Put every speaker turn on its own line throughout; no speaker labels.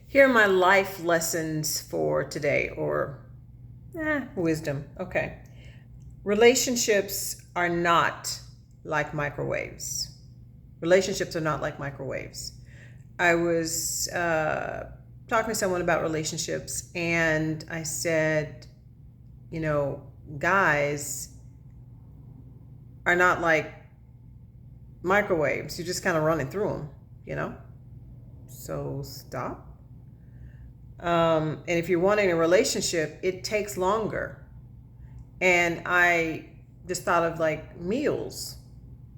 Here are my life lessons for today, or wisdom. Okay. Relationships are not like microwaves. Relationships are not like microwaves. I was talking to someone about relationships, and I said, you know, guys are not like microwaves. You're just kind of running through them, you know? So stop. And if you're wanting a relationship, it takes longer. And I just thought of like meals.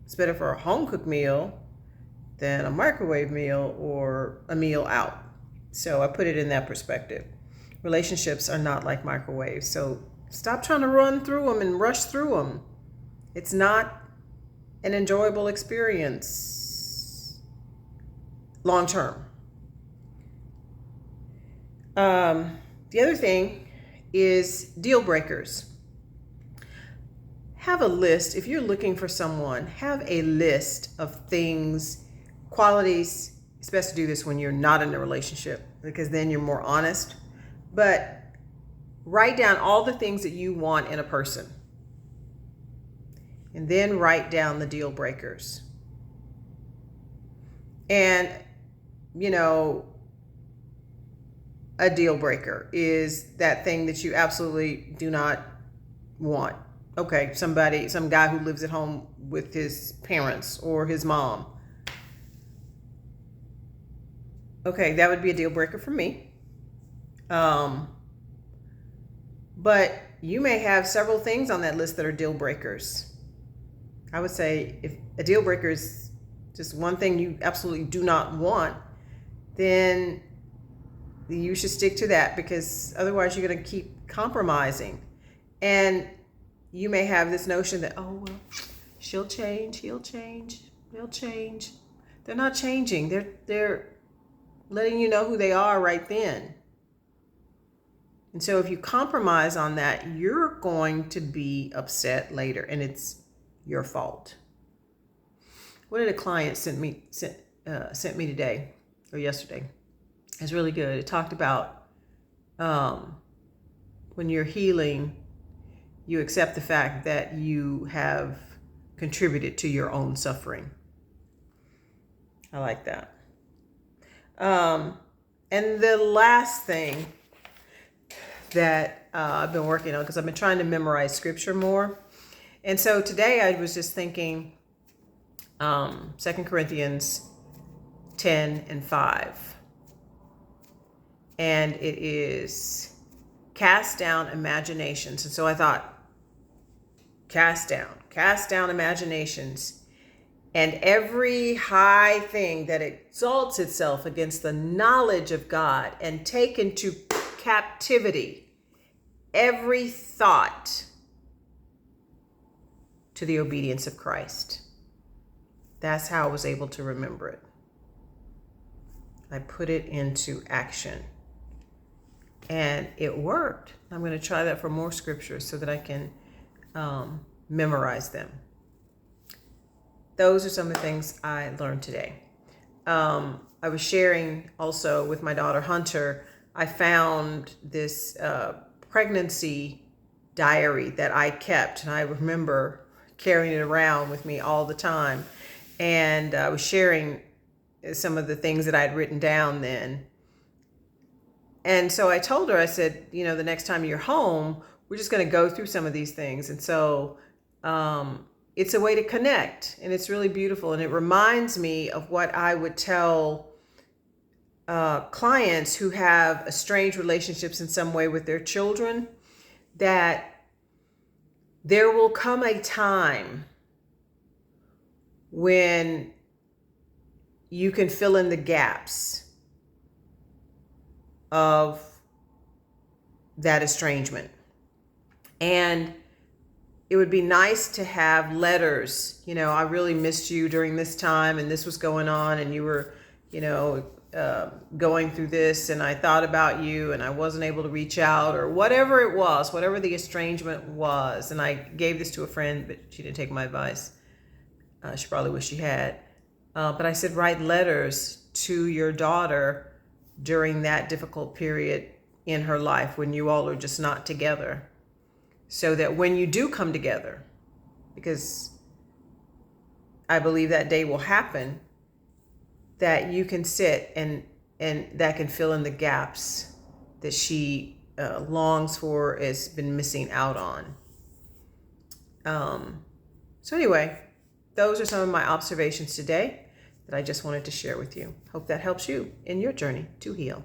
It's better for a home cooked meal than a microwave meal or a meal out. So I put it in that perspective. Relationships are not like microwaves. So stop trying to run through them and rush through them. It's not an enjoyable experience long term. The other thing is deal breakers. Have a list. If you're looking for someone, have a list of things, qualities. It's best to do this when you're not in a relationship because then you're more honest. But write down all the things that you want in a person. And then write down the deal breakers. And, you know, a deal breaker is that thing that you absolutely do not want. Okay, some guy who lives at home with his parents or his mom. Okay, that would be a deal breaker for me. But you may have several things on that list that are deal breakers. I would say if a deal breaker is just one thing you absolutely do not want, then you should stick to that because otherwise you're going to keep compromising. And you may have this notion that, oh, well, she'll change, he'll change, they'll change. They're not changing. They're letting you know who they are right then. And so if you compromise on that, you're going to be upset later and it's your fault. What did a client sent me today or yesterday? It's really good. It talked about when you're healing, you accept the fact that you have contributed to your own suffering. I like that. And the last thing that I've been working on, because I've been trying to memorize scripture more. And so today I was just thinking 2 Corinthians 10:5. And it is cast down imaginations. And so I thought, cast down imaginations, and every high thing that exalts itself against the knowledge of God, and take into captivity every thought to the obedience of Christ. That's how I was able to remember it. I put it into action. And it worked. I'm going to try that for more scriptures so that I can memorize them. Those are some of the things I learned today. I was sharing also with my daughter Hunter. I found this pregnancy diary that I kept, and I remember carrying it around with me all the time. And I was sharing some of the things that I'd written down then. And so I told her, I said, you know, the next time you're home, we're just going to go through some of these things. And so it's a way to connect, and it's really beautiful. And it reminds me of what I would tell clients who have estranged relationships in some way with their children, that there will come a time when you can fill in the gaps of that estrangement. And it would be nice to have letters, you know, I really missed you during this time and this was going on and you were, you know, going through this and I thought about you and I wasn't able to reach out, or whatever it was, whatever the estrangement was. And I gave this to a friend, but she didn't take my advice. She probably wished she had. But I said, write letters to your daughter during that difficult period in her life when you all are just not together, so that when you do come together, because I believe that day will happen, that you can sit and that can fill in the gaps that she longs for, has been missing out on. So anyway, those are some of my observations today that I just wanted to share with you. Hope that helps you in your journey to heal.